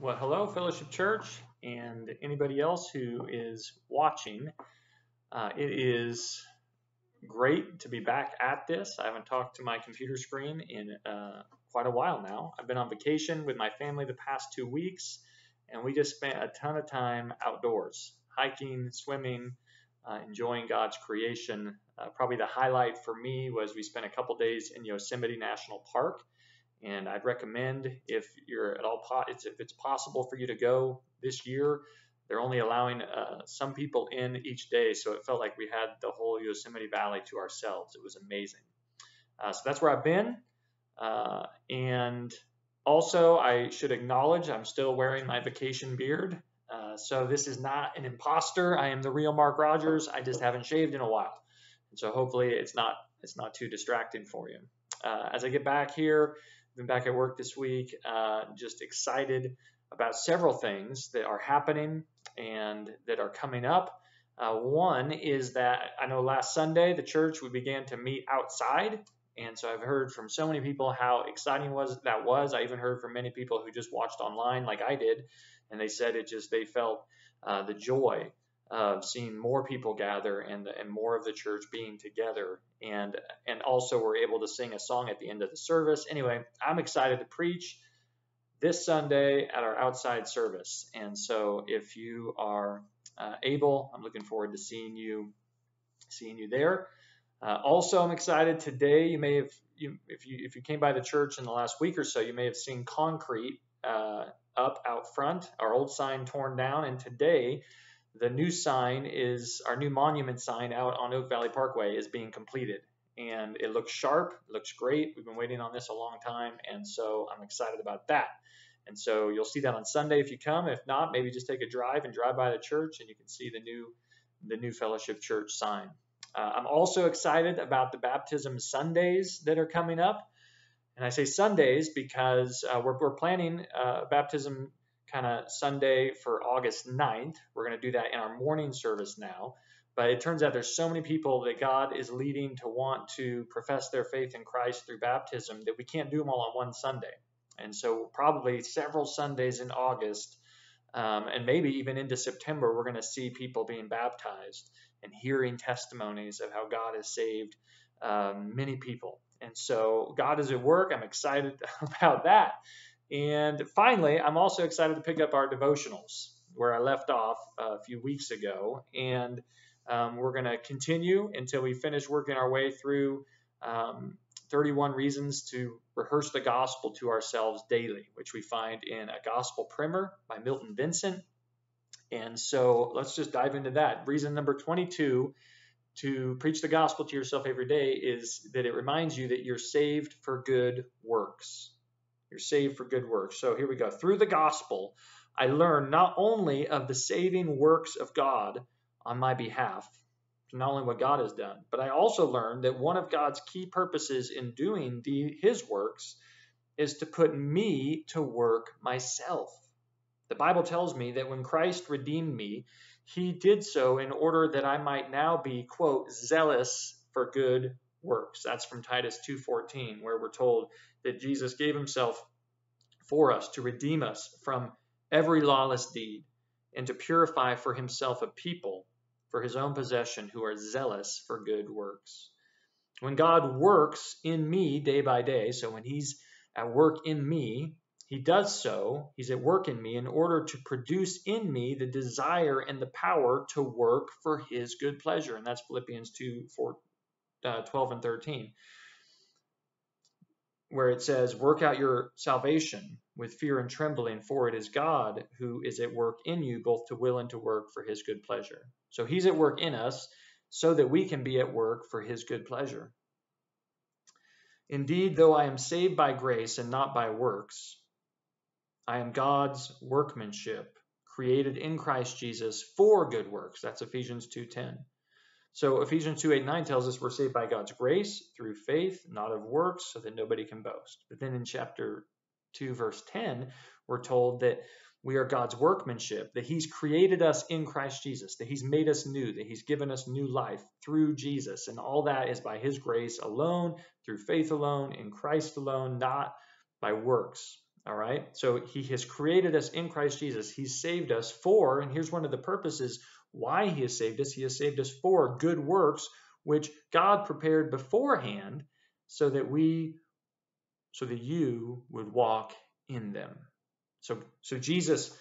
Well, hello, Fellowship Church, and anybody else who is watching. It is great to be back at this. I haven't talked to my computer screen in quite a while now. I've been on vacation with my family the past 2 weeks, and we just spent a ton of time outdoors, hiking, swimming, enjoying God's creation. Probably the highlight for me was we spent a couple days in Yosemite National Park. And I'd recommend if you're at all, if it's possible for you to go this year. They're only allowing some people in each day, so it felt like we had the whole Yosemite Valley to ourselves. It was amazing. So that's where I've been. And also, I should acknowledge I'm still wearing my vacation beard. So this is not an imposter. I am the real Mark Rogers. I just haven't shaved in a while. And so hopefully it's not too distracting for you. As I get back here, been back at work this week, just excited about several things that are happening and that are coming up. One is that I know last Sunday, the church, we began to meet outside. And so I've heard from so many people how exciting that was. I even heard from many people who just watched online like I did. And they said they felt the joy of seeing more people gather and more of the church being together, and also we're able to sing a song at the end of the service. Anyway, I'm excited to preach this Sunday at our outside service, and so if you are able, I'm looking forward to seeing you there. Also, I'm excited today. You may have, if you came by the church in the last week or so, you may have seen concrete up out front, our old sign torn down, and today the new sign is our new monument sign out on Oak Valley Parkway is being completed, and it looks sharp, it looks great. We've been waiting on this a long time, and so I'm excited about that. And so you'll see that on Sunday if you come. If not, maybe just take a drive and drive by the church, and you can see the new Fellowship Church sign. I'm also excited about the baptism Sundays that are coming up, and I say Sundays because we're planning baptism kind of Sunday for August 9th. We're going to do that in our morning service now. But it turns out there's so many people that God is leading to want to profess their faith in Christ through baptism that we can't do them all on one Sunday. And so probably several Sundays in August, and maybe even into September, we're going to see people being baptized and hearing testimonies of how God has saved many people. And so God is at work. I'm excited about that. And finally, I'm also excited to pick up our devotionals where I left off a few weeks ago. And we're going to continue until we finish working our way through 31 Reasons to Rehearse the Gospel to Ourselves Daily, which we find in a Gospel Primer by Milton Vincent. And so let's just dive into that. Reason number 22 to preach the gospel to yourself every day is that it reminds you that you're saved for good works. You're saved for good works. So here we go. Through the gospel, I learn not only of the saving works of God on my behalf, not only what God has done, but I also learned that one of God's key purposes in doing his works is to put me to work myself. The Bible tells me that when Christ redeemed me, he did so in order that I might now be, quote, zealous for good works. That's from Titus 2:14, where we're told that Jesus gave himself for us to redeem us from every lawless deed and to purify for himself a people for his own possession who are zealous for good works. When God works in me day by day, so when he's at work in me, he does so, he's at work in me in order to produce in me the desire and the power to work for his good pleasure. And that's Philippians 2:12 and 13, where it says, work out your salvation with fear and trembling, for it is God who is at work in you, both to will and to work for his good pleasure. So he's at work in us so that we can be at work for his good pleasure. Indeed, though I am saved by grace and not by works, I am God's workmanship, created in Christ Jesus for good works. That's Ephesians 2:10. So Ephesians 2:8-9 tells us we're saved by God's grace through faith, not of works, so that nobody can boast. But then in chapter 2, verse 10, we're told that we are God's workmanship, that he's created us in Christ Jesus, that he's made us new, that he's given us new life through Jesus. And all that is by his grace alone, through faith alone, in Christ alone, not by works. All right. So he has created us in Christ Jesus. He's saved us for, and here's one of the purposes why he has saved us. He has saved us for good works, which God prepared beforehand so that you would walk in them. So Jesus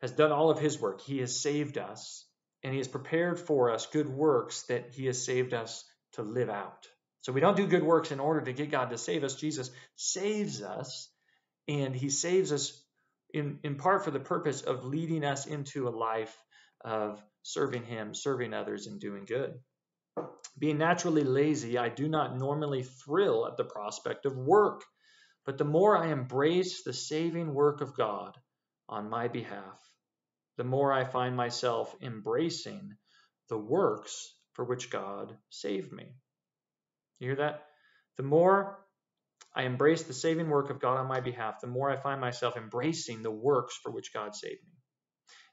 has done all of his work. He has saved us, and he has prepared for us good works that he has saved us to live out. So we don't do good works in order to get God to save us. Jesus saves us, and he saves us in part for the purpose of leading us into a life of serving him, serving others, and doing good. Being naturally lazy, I do not normally thrill at the prospect of work. But the more I embrace the saving work of God on my behalf, the more I find myself embracing the works for which God saved me. You hear that? The more I embrace the saving work of God on my behalf, the more I find myself embracing the works for which God saved me.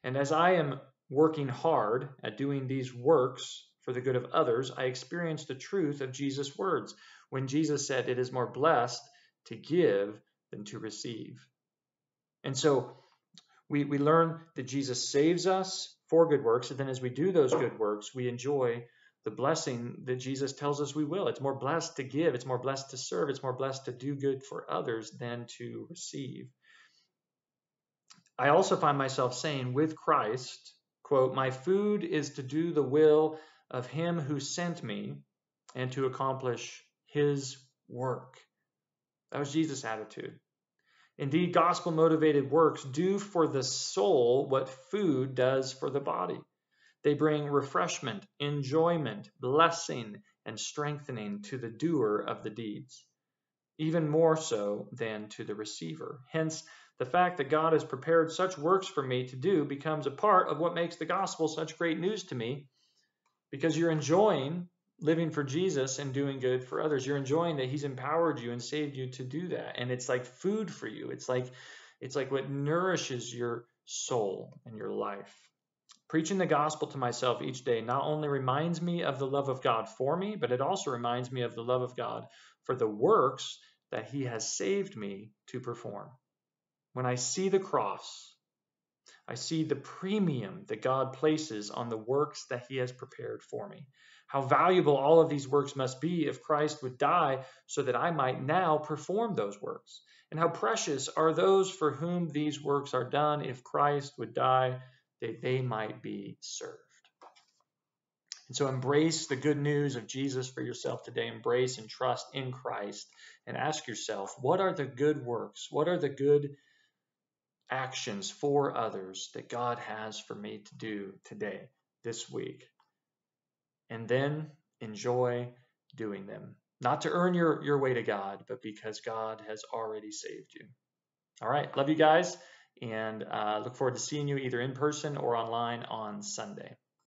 And as I am working hard at doing these works for the good of others, I experience the truth of Jesus' words when Jesus said, "It is more blessed to give than to receive." And so we learn that Jesus saves us for good works, and then as we do those good works, we enjoy the blessing that Jesus tells us we will. It's more blessed to give, it's more blessed to serve, it's more blessed to do good for others than to receive. I also find myself saying with Christ, quote, "My food is to do the will of him who sent me and to accomplish his work." That was Jesus' attitude. Indeed, gospel-motivated works do for the soul what food does for the body. They bring refreshment, enjoyment, blessing, and strengthening to the doer of the deeds, even more so than to the receiver. Hence, the fact that God has prepared such works for me to do becomes a part of what makes the gospel such great news to me, because you're enjoying living for Jesus and doing good for others. You're enjoying that he's empowered you and saved you to do that. And it's like food for you. It's like what nourishes your soul and your life. Preaching the gospel to myself each day not only reminds me of the love of God for me, but it also reminds me of the love of God for the works that he has saved me to perform. When I see the cross, I see the premium that God places on the works that he has prepared for me. How valuable all of these works must be if Christ would die so that I might now perform those works. And how precious are those for whom these works are done if Christ would die that they might be served. And so embrace the good news of Jesus for yourself today. Embrace and trust in Christ and ask yourself, what are the good works? What are the good actions for others that God has for me to do today, this week? And then enjoy doing them. Not to earn your way to God, but because God has already saved you. All right. Love you guys, and look forward to seeing you either in person or online on Sunday.